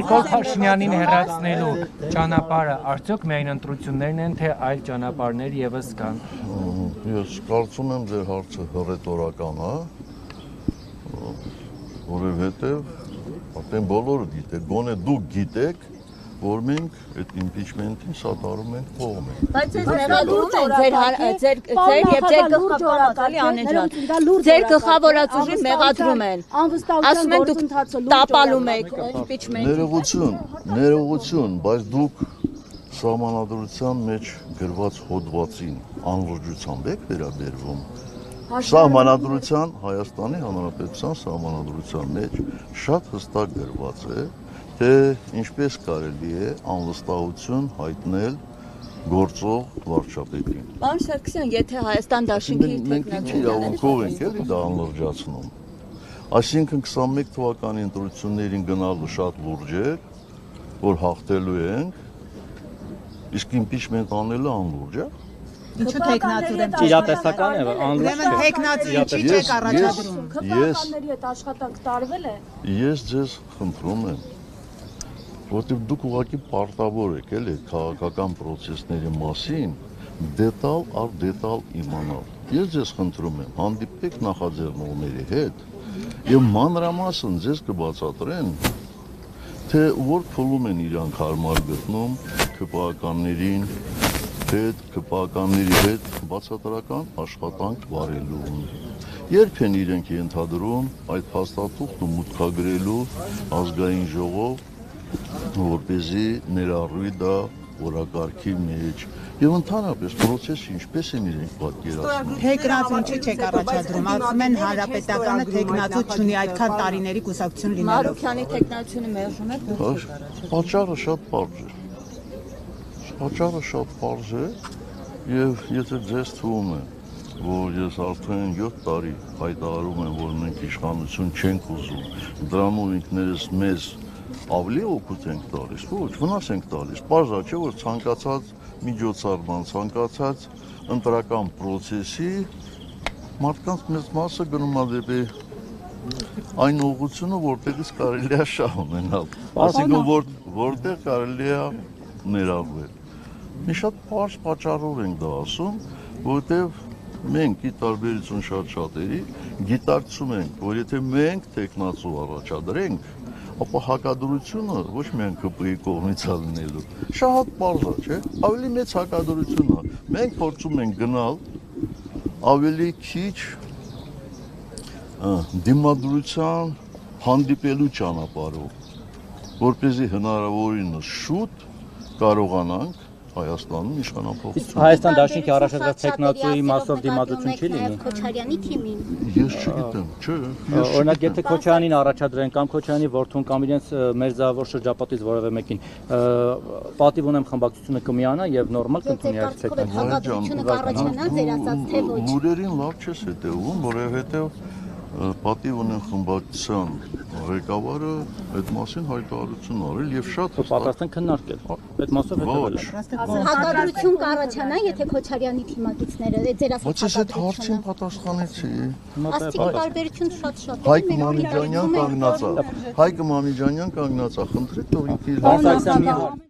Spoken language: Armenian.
Նիկոլ Փաշինյանին հեռացնելու ճանապարհը արդյոք միայն ընտրություններն են, թե այլ ճանապարհներ եւս կան։ Ես կարծում եմ ձեր հարցը հռետորական է, որովհետև արդեն բոլորը գիտեք, գոնե դուք գիտեք, որ մենք այդ impeachment-ին սատարում ենք կողմը։ Բայց ես մեղադրում եմ ձեր եւ ձեր գլխավորակալի Անեջան։ Ձեր գլխավորածուժին մեղադրում են։ Ասում են դուք տապալում եք impeachment-ին։ Ներողություն, բայց դուք սահմանադրության մեջ գրված հոդվածին անլրջությամբ եք վերաբերվում։ Սահմանադրության, Հայաստանի Հանրապետության սահմանադրության մեջ շատ հստակ գրված է, թե ինչպես կարելի է անվստահություն հայտնել գործող վարչապետին։ Պարոն Սարգսյան, եթե Հայաստան դաշինքի մենք ինչ իրավունքով ենք էլի դա անլրջացնում։ Այսինքն 21 թվականի ընտրություններին գնալը շատ լուրջ է, որ հաղթելու ենք, իսկ impeachment անելը անլուրջ է։ Ինչու տեխնատուր եմ իրատեսական է, անլուրջ չէ։ տեխնատուրի չի չեք առաջադրում։ Քվեականների հետ աշխատանք տարվել է։ Ես ձեզ խնդրում եմ, որտեղ դուք ուղղակի պարտավոր եք էլի քաղաքական process-ների մասին դետալ առ դետալ իմանալ։ Ես ձեզ խնդրում եմ, հանդիպեք նախաձեռնողների հետ եւ մանրամասն ձեզ կբացատրեն, թե որ փուլում են իրանք հարմար գտնում քպականների հետ բացատրական աշխատանք վարելու։ Երբ են իրենք ենթադրում այդ փաստաթուղթը մուտքագրելու ազգային ժողով, որպեսզի ներառվի դա օրակարգի մեջ եւ ընդհանրապես process-ը ինչպես են իրենք պատկերացնում։ Տեխնատուր ինչի չեք առաջադրում։ Ասում են հանրապետականը տեխնատուր չունի այդքան տարիների կուսակցություն լինելով։ Մարուկյանի տեխնատությունը մերժում եք։ Պատճառը շատ պարզ է։ Պատճառը շատ պարզ է եւ եթե ձեզ թվում է, որ ես արդեն 7 տարի հայտարարում եմ, որ մենք իշխանություն չենք ուզում, դրանով ինքներս մեզ ավելի օգուտ ենք տալիս, ոչ, վնաս ենք տալիս։ Պարզ է, չէ՞ որ ցանկացած միջոցառման, ցանկացած ընտրական process-ի մարդկանց մեծ մասը գնում է դեպի այն ուղղությունը, որտեղից կարելի է շահ ունենալ, այսինքն որտեղ կարելի է ներառվել։ Մի շատ պարզ պատճառով ենք դա ասում, որովհետև մենք ի տարբերություն շատ շատերի գիտակցում ենք, որ եթե մենք տեխնացու առաջադրենք, ապա հակադրությունը ոչ միայն ԿՊ-ի կողմից է լինելու, շատ պարզ է, չէ՞։ Ավելի մեծ հակադրություն է։ Մենք փորձում ենք գնալ ավելի քիչ դիմադրության հանդիպելու ճանապարհով, որպեսզի հնարավորինս շուտ կարողանանք Հայաստանում իշխանափոխություն։ Հայաստան դաշինքի առաջադրած տեխնատուրի մասով դիմադրություն չի լինի։ Քոչարյանի թիմին։ Ես չգիտեմ, չէ։ Օրինակ եթե Քոչարյանին առաջադրեն կամ Քոչարյանի որդուն կամ իրենց մերձավոր շրջապատից որևէ մեկին, պատիվ ունեմ խմբակցությունը կմիանա եւ նորմալ կընդունի այս տեխնատուրը։ Լուրերին լավ չես հետևում, որովհետեւ պատիվ ունեն խմբակցության ղեկավարը այդ մասին հայտարարություն արել եւ շատ պատրաստ են քննարկել այդ մասով հետևել։ Հակադրություն կառաջանա, եթե Քոչարյանի թիմակիցները ձեր ասած Բայց այդ հարցին պատասխանեցի։ Աստիճան տարբերություն շատ Հայկ Մամիջանյան կանգնած է, խնդրեք թող ինքը իր